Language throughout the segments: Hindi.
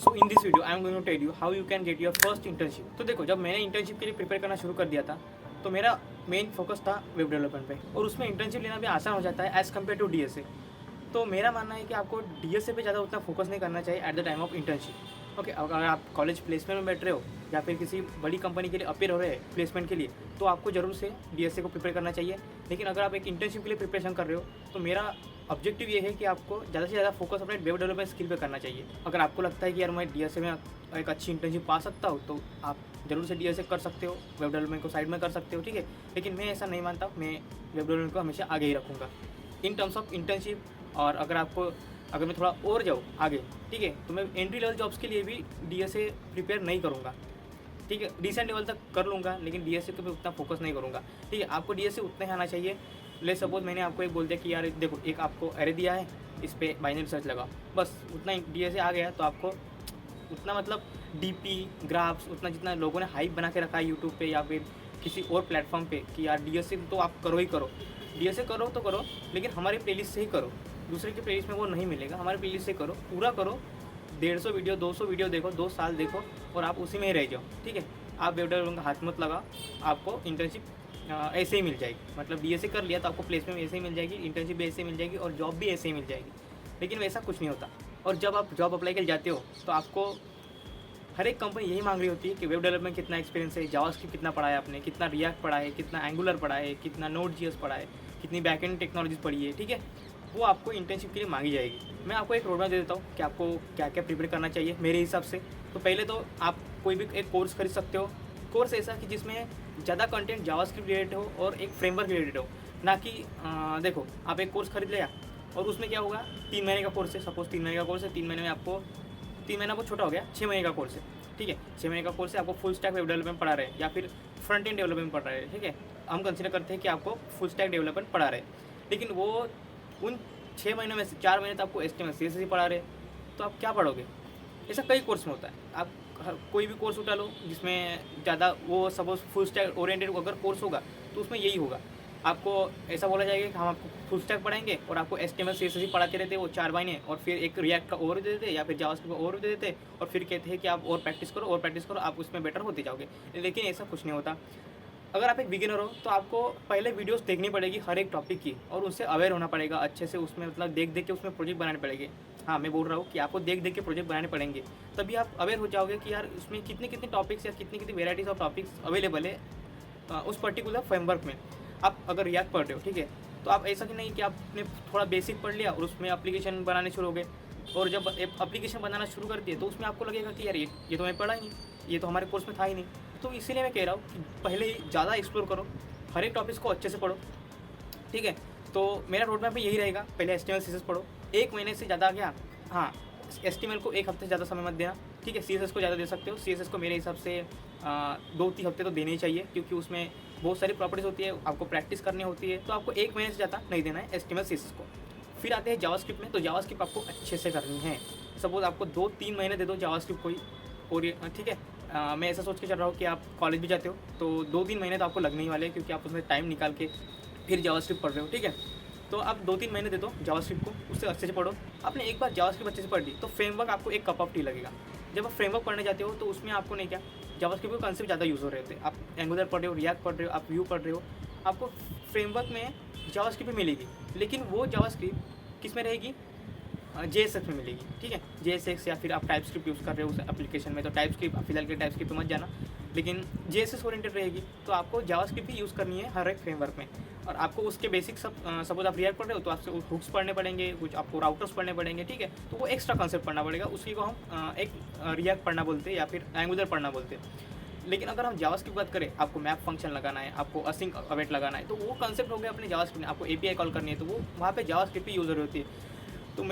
So in this video I am going to tell you how you can get your first internship. तो देखो, जब मैंने इंटर्नशिप के लिए प्रिपेयर करना शुरू कर दिया था तो मेरा मेन फोकस था वेब डेवलपमेंट पे, और उसमें इंटर्नशिप लेना भी आसान हो जाता है एज़ कम्पेयर टू डीएसए। तो मेरा मानना है कि आपको डीएसए पे ज़्यादा उतना फोकस नहीं करना चाहिए at the time of internship. Okay, अगर आप कॉलेज प्लेसमेंट में बैठ रहे हो या फिर किसी बड़ी कंपनी के लिए अपेयर हो रहे हैं प्लेसमेंट के लिए, तो आपको ज़रूर से डीएसए को प्रिपेयर करना चाहिए। लेकिन अगर आप एक इंटर्नशिप के लिए प्रिपरेशन कर रहे हो तो मेरा ऑब्जेक्टिव ये है कि आपको ज़्यादा से ज़्यादा फोकस अपने वेब डेवलपमेंट स्किल पे करना चाहिए। अगर आपको लगता है कि यार मैं डीएसए में एक अच्छी इंटर्नशिप पा सकता हूँ तो आप ज़रूर से डीएसए कर सकते हो, वेब डेवलपमेंट को साइड में कर सकते हो, ठीक है। लेकिन मैं ऐसा नहीं मानता, मैं वेब डेवलपमेंट को हमेशा आगे ही रखूँगा इन टर्म्स ऑफ इंटर्नशिप। और अगर मैं थोड़ा और जाऊँ आगे, ठीक है, तो मैं एंट्री लेवल जॉब्स के लिए भी डीएसए प्रिपेयर नहीं करूँगा, ठीक है। डिसेंट लेवल तक कर लूँगा लेकिन डीएसए पे उतना फोकस नहीं करूँगा, ठीक है। आपको डीएसए उतना ही आना चाहिए। ले सपोज मैंने आपको एक बोल दिया कि यार देखो, एक आपको एरे दिया है, इस पर बाइनरी सर्च लगाओ, बस उतना ही डीएसए आ गया तो आपको उतना मतलब डीपी ग्राफ्स उतना जितना लोगों ने हाइप बना के रखा है यूट्यूब पे या फिर किसी और प्लेटफॉर्म पे कि यार डीएसए तो आप करो ही करो, डीएसए करो तो करो, लेकिन हमारी प्लेलिस्ट से ही करो, दूसरे की प्लेलिस्ट में वो नहीं मिलेगा, हमारे प्लेलिस्ट से करो, पूरा करो। 150 वीडियो 200 वीडियो देखो, 2 साल देखो और आप उसी में ही रह जाओ, ठीक है। आप वेब डेवलपमेंट का हाथ मत लगाओ, आपको इंटर्नशिप ऐसे ही मिल जाएगी। मतलब डीएसए कर लिया तो आपको प्लेसमेंट ऐसे ही मिल जाएगी, इंटर्नशिप भी ऐसे ही मिल जाएगी और जॉब भी ऐसे ही मिल जाएगी, लेकिन वैसा कुछ नहीं होता। और जब आप जॉब अप्लाई के लिए जाते हो तो आपको हर एक कंपनी यही मांग रही होती है कि वेब डेवलपमेंट कितना एक्सपीरियंस है, जावास्क्रिप्ट कितना पढ़ा है आपने, कितना रिएक्ट पढ़ा है, कितना एंगुलर पढ़ा है, कितना नोड जीएस पढ़ा है, कितनी बैकएंड टेक्नोलॉजीज पढ़ी है, ठीक है। वो आपको इंटर्नशिप के लिए मांगी जाएगी। मैं आपको एक रोड मैप दे देता हूँ कि आपको क्या क्या प्रिपेयर करना चाहिए मेरे हिसाब से। तो पहले तो आप कोई भी एक कोर्स खरीद सकते हो, कोर्स ऐसा कि जिसमें ज़्यादा कंटेंट जावास्क्रिप्ट रिलेटेड हो और एक फ्रेमवर्क रिलेटेड हो, ना कि देखो आप एक कोर्स खरीद लिया और उसमें क्या होगा, 3 महीने का कोर्स है, सपोज 3 महीने का कोर्स है, 3 महीने में आपको 3 महीना बहुत छोटा हो गया, 6 महीने का कोर्स है, ठीक है। 6 महीने का कोर्स है, आपको फुल स्टैक वेब डेवलपमेंट पढ़ा रहे हैं या फिर फ्रंट एंड डेवलपमेंट पढ़ा रहे हैं, ठीक है। हम कंसिडर करते हैं कि आपको फुल स्टैक डेवलपमेंट पढ़ा रहे हैं, लेकिन वो उन 6 महीनों में से 4 महीने तो आपको HTML CSS ही पढ़ा रहे हैं, तो आप क्या पढ़ोगे। ऐसा कई कोर्स में होता है। आप कोई भी कोर्स उठा लो जिसमें ज़्यादा वो सपोज फुल स्टैक ओरिएंटेड अगर कोर्स होगा तो उसमें यही होगा, आपको ऐसा बोला जाएगा कि हम आपको फुल स्टैक पढ़ाएंगे और आपको HTML CSS ही पढ़ाते रहते वो 4 महीने, और फिर एक रिएक्ट का ओवर दे देते या फिर जावास्क्रिप्ट का ओवर दे देते और फिर कहते हैं कि आप और प्रैक्टिस करो, आप उसमें बेटर होते जाओगे। लेकिन ऐसा कुछ नहीं होता। अगर आप एक बिगिनर हो तो आपको पहले वीडियोस देखनी पड़ेगी हर एक टॉपिक की, और उससे अवेयर होना पड़ेगा अच्छे से, उसमें मतलब देख देख के उसमें प्रोजेक्ट बनाने पड़ेंगे। हाँ, मैं बोल रहा हूँ कि आपको देख देख के प्रोजेक्ट बनाने पड़ेंगे, तभी आप अवेयर हो जाओगे कि यार उसमें कितने कितने टॉपिक्स या कितनी कितनी वेराइटीज़ ऑफ टॉपिक्स अवेलेबल है उस पर्टिकुलर फ्रेमवर्क में। आप अगर रिएक्ट पढ़ रहे हो, ठीक है, तो आप ऐसा कि नहीं कि आपने थोड़ा बेसिक पढ़ लिया और उसमें एप्लीकेशन बनाने शुरू हो गए, और जब एप्लीकेशन बनाना शुरू कर दिए तो उसमें आपको लगेगा कि यार ये तो मैं पढ़ा ही नहीं, ये तो हमारे कोर्स में था ही नहीं। तो इसीलिए मैं कह रहा हूँ कि पहले ही ज़्यादा एक्सप्लोर करो, हर एक टॉपिक्स को अच्छे से पढ़ो, ठीक है। तो मेरा रोड मैप में यही रहेगा, पहले HTML CSS पढ़ो, 1 महीने से ज़्यादा गया, हाँ, HTML को 1 हफ्ते से ज़्यादा समय मत देना, ठीक है। CSS को ज़्यादा दे सकते हो, CSS को मेरे हिसाब से 2-3 हफ्ते तो देने ही चाहिए, क्योंकि उसमें बहुत सारी प्रॉपर्टीज़ होती है, आपको प्रैक्टिस करनी होती है, तो आपको 1 महीने से ज़्यादा नहीं देना है HTML CSS को। फिर आते हैं जावास्क्रिप्ट में, तो जावास्क्रिप्ट आपको अच्छे से करनी है। सपोज आपको 2-3 महीने दे दो जावास्क्रिप्ट कोई, और ठीक है, मैं ऐसा सोच के चल रहा हूँ कि आप कॉलेज भी जाते हो तो 2-3 महीने तो आपको लगने ही वाले हैं, क्योंकि आप उसमें टाइम निकाल के फिर जावास्क्रिप्ट पढ़ रहे हो, ठीक है। तो आप 2-3 महीने दे दो जावास्क्रिप्ट को, उससे अच्छे से पढ़ो। आपने एक बार जावास्क्रिप्ट अच्छे से पढ़ ली तो फ्रेमवर्क आपको एक कप ऑफ टी लगेगा। जब आप फ्रेमवर्क पढ़ने जाते हो तो उसमें आपको नहीं क्या, जावास्क्रिप्ट के कॉन्सेप्ट ज़्यादा यूज़ हो रहे थे। आप एंगुलर पढ़ रहे हो, रिएक्ट पढ़ रहे हो, आप व्यू पढ़ रहे हो, आपको फ्रेमवर्क में जावास्क्रिप्ट भी मिलेगी, लेकिन वो जावास्क्रिप्ट किस में रहेगी, JSX में मिलेगी, ठीक है। JSX या फिर आप टाइपस्क्रिप्ट यूज़ कर रहे हो उस एप्लीकेशन में तो टाइपस्क्रिप्ट फिलहाल के टाइपस्क्रिप्ट मत जाना, लेकिन JSX ओरिएंटेड रहेगी। तो आपको जावास्क्रिप्ट भी यूज़ करनी है हर एक फ्रेमवर्क में, और आपको उसके बेसिक सब सपोज आप रिएक्ट पढ़ रहे हो तो आपसे हुक्स पढ़ने पड़ेंगे, कुछ आपको राउटर्स पढ़ने पड़ेंगे, ठीक है। तो वो एक्स्ट्रा कॉन्सेप्ट पढ़ना पड़ेगा, उसी को हम एक रिएक्ट पढ़ना बोलते हैं या फिर एंगुलर पढ़ना बोलते हैं। लेकिन अगर हम जावास्क्रिप्ट की बात करें, आपको मैप फंक्शन लगाना है, आपको असिंक अवेट लगाना है, तो वो कॉन्सेप्ट हो गया अपने जावास्क्रिप्ट में। आपको API कॉल करनी है तो वो वहाँ पे जावास्क्रिप्ट ही यूज़ हो रही होती है। तो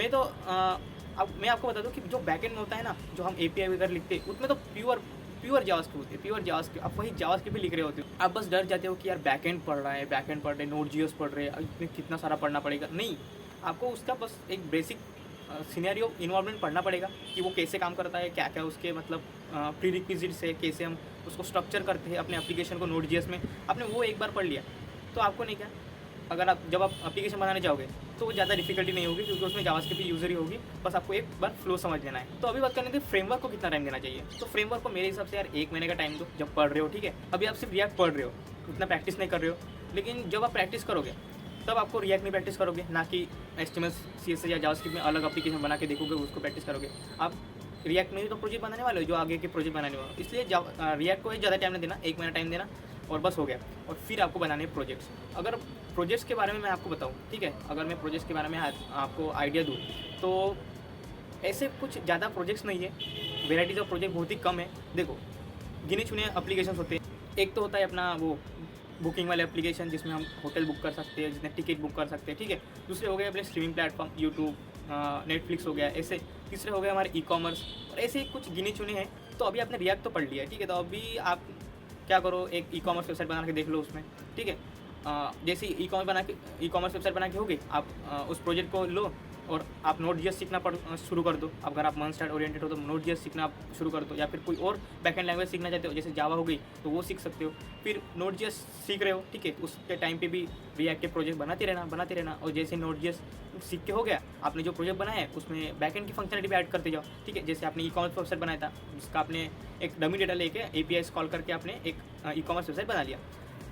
अब मैं आपको बता दूं कि जो बैकएंड में होता है ना, जो हम API वगैरह लिखते हैं, उसमें तो प्योर जावास्क्रिप्ट होती है, प्योर जावास्क्रिप्ट। आप वही जावास्क्रिप्ट भी लिख रहे होते हो, आप बस डर जाते हो कि यार बैकएंड पढ़ रहे, नोड जीएस पढ़ रहे हैं, इसमें कितना सारा पढ़ना पड़ेगा। नहीं, आपको उसका बस एक बेसिक सिनेरियो इन्वॉल्वमेंट पढ़ना पड़ेगा कि वो कैसे काम करता है, क्या क्या उसके मतलब प्रीरिक्विजिट्स है, कैसे हम उसको स्ट्रक्चर करते हैं अपने एप्लीकेशन को नोड जीएस में। आपने वो एक बार पढ़ लिया तो आपको नहीं क्या अगर आप जब आप एप्लीकेशन बनाने जाओगे तो वो ज़्यादा डिफिकल्टी नहीं होगी, क्योंकि उसमें जावास्क्रिप्ट की यूज़र ही होगी। बस आपको एक बार फ्लो समझ लेना है। तो अभी बात करने थे फ्रेमवर्क को कितना टाइम देना चाहिए। तो फ्रेमवर्क को मेरे हिसाब से यार 1 महीने का टाइम दो, जब पढ़ रहे हो, ठीक है। अभी आप सिर्फ रिएक्ट पढ़ रहे हो, उतना प्रैक्टिस नहीं कर रहे हो, लेकिन जब आप प्रैक्टिस करोगे तब आपको रिएक्ट में प्रैक्टिस करोगे, ना कि HTML CSS या जावास्क्रिप्ट में अलग एप्लीकेशन बना के देखोगे, उसको प्रैक्टिस करोगे। आप रिएक्ट में ही तो प्रोजेक्ट बनाने वाले हो, जो आगे के प्रोजेक्ट बनाने वाले हो। इसलिए रिएक्ट को ज़्यादा टाइम नहीं देना, 1 महीना टाइम देना और बस हो गया। और फिर आपको बनाने प्रोजेक्ट्स। अगर प्रोजेक्ट्स के बारे में मैं आपको बताऊँ, ठीक है, अगर मैं प्रोजेक्ट्स के बारे में आपको आइडिया दूँ, तो ऐसे कुछ ज़्यादा प्रोजेक्ट्स नहीं है, वेराइटीज़ ऑफ प्रोजेक्ट बहुत ही कम है। देखो, गिने चुने एप्लीकेशंस होते हैं। एक तो होता है अपना वो बुकिंग वाले एप्लीकेशन, जिसमें हम होटल बुक कर सकते हैं, जिसमें टिकट बुक कर सकते हैं, ठीक है। दूसरे हो गए अपने स्ट्रीमिंग प्लेटफॉर्म, यूट्यूब, नेटफ्लिक्स हो गया, ऐसे। तीसरे हो गए हमारे ई-कॉमर्स, और ऐसे कुछ गिने चुने हैं। तो अभी आपने रिएक्ट तो पढ़ लिया है, ठीक है। तो अभी आप क्या करो, एक ई-कॉमर्स वेबसाइट बना के देख लो उसमें, ठीक है। जैसे ई कॉमर्स वेबसाइट बना के होगी, आप उस प्रोजेक्ट को लो और आप Node.js सीखना शुरू कर दो। अगर आप मंथ स्टार्ट ओरिएंटेड हो तो Node.js सीखना आप शुरू कर दो, या फिर कोई और बैकएंड लैंग्वेज सीखना चाहते हो, जैसे जावा हो गई तो वो सीख सकते हो। फिर Node.js सीख रहे हो, ठीक है, उसके टाइम पे भी रिएक्ट के प्रोजेक्ट बनाते रहना। और जैसे Node.js सीख के हो गया, आपने जो प्रोजेक्ट बनाया है उसमें बैकएंड की फंक्शनलिटी भी ऐड करते जाओ, ठीक है। जैसे आपने ई-कॉमर्स वेबसाइट बनाया था, जिसका आपने एक डमी डेटा लेके APIs कॉल करके आपने एक ई-कॉमर्स वेबसाइट बना लिया।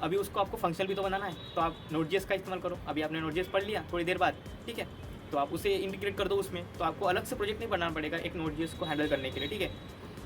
अभी उसको आपको फंक्शनल भी तो बनाना है, तो आप Node.js का इस्तेमाल करो। अभी आपने Node.js पढ़ लिया थोड़ी देर बाद, ठीक है, तो आप उसे इंटीग्रेट कर दो उसमें। तो आपको अलग से प्रोजेक्ट नहीं बनाना पड़ेगा एक Node.js को हैंडल करने के लिए, ठीक है।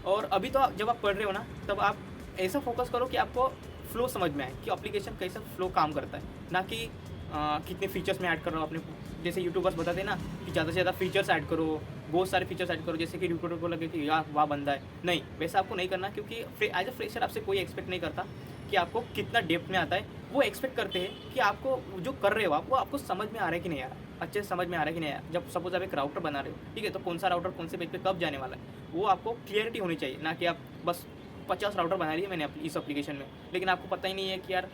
और अभी तो जब आप पढ़ रहे हो ना, तब आप ऐसा फोकस करो कि आपको फ्लो समझ में आए कि एप्लीकेशन कैसा फ्लो काम करता है, ना कि कितने फीचर्स में ऐड कर रहा हो अपने। जैसे यूट्यूबर्स बताते हैं ना कि ज़्यादा से ज़्यादा फीचर्स ऐड करो, बहुत सारे फीचर्स ऐड करो, जैसे कि यूट्यूबर को लगे कि यार वाह बंदा है। नहीं, वैसा आपको नहीं करना, क्योंकि एज अ फ्रेशर आपसे कोई एक्सपेक्ट नहीं करता कि आपको कितना डेप्थ में आता है। वो एक्सपेक्ट करते हैं कि आपको जो कर रहे हो आप, वो आपको समझ में आ रहा है कि नहीं आ रहा, अच्छे से समझ में आ रहा है कि नहीं आ रहा। जब सपोज आप एक राउटर बना रहे हो, ठीक है, तो कौन सा राउटर कौन से पेज पे कब जाने वाला है, वो आपको क्लियरिटी होनी चाहिए। ना कि आप बस 50 राउटर बना लिए मैंने इस एप्लीकेशन में, लेकिन आपको पता ही नहीं है कि यार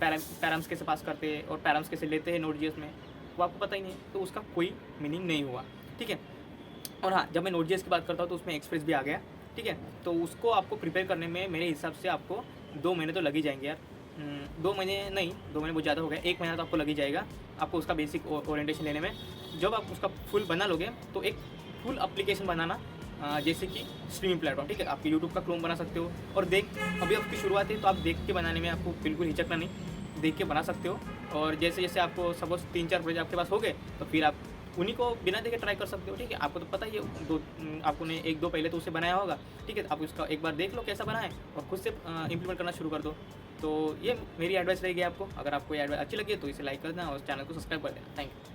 पैराम्स कैसे पास करते हैं और पैराम्स कैसे लेते हैं Node.js में, वो आपको पता ही नहीं है, तो उसका कोई मीनिंग नहीं हुआ, ठीक है। और हाँ, जब मैं Node.js की बात करता हूँ तो उसमें एक्सप्रेस भी आ गया, ठीक है। तो उसको आपको प्रिपेयर करने में मेरे हिसाब से आपको 2 महीने तो लग ही जाएंगे यार। 2 महीने नहीं, 2 महीने बहुत ज़्यादा हो गया, 1 महीना तो आपको लग ही जाएगा आपको उसका बेसिक ओरिएंटेशन लेने में। जब आप उसका फुल बना लोगे तो एक फुल एप्लीकेशन बनाना, जैसे कि स्ट्रीमिंग प्लेटफॉर्म, ठीक है, आप यूट्यूब का क्लोन बना सकते हो। और अभी आपकी शुरुआत है तो आप देख के बनाने में आपको बिल्कुल हिचकना नहीं, देख के बना सकते हो। और जैसे जैसे आपको सपोज 3-4 प्रोजेक्ट आपके पास हो गए, तो फिर आप उन्हीं को बिना देखे ट्राई कर सकते हो, ठीक है। आपको तो पता ही है, आपको ने 1-2 पहले तो उसे बनाया होगा, ठीक है। आप उसका एक बार देख लो कैसा बना है और खुद से इम्प्लीमेंट करना शुरू कर दो। तो ये मेरी एडवाइस रहेगी आपको। अगर आपको ये एडवाइस अच्छी लगी तो इसे लाइक कर देना और चैनल को सब्सक्राइब कर देना। Thank you.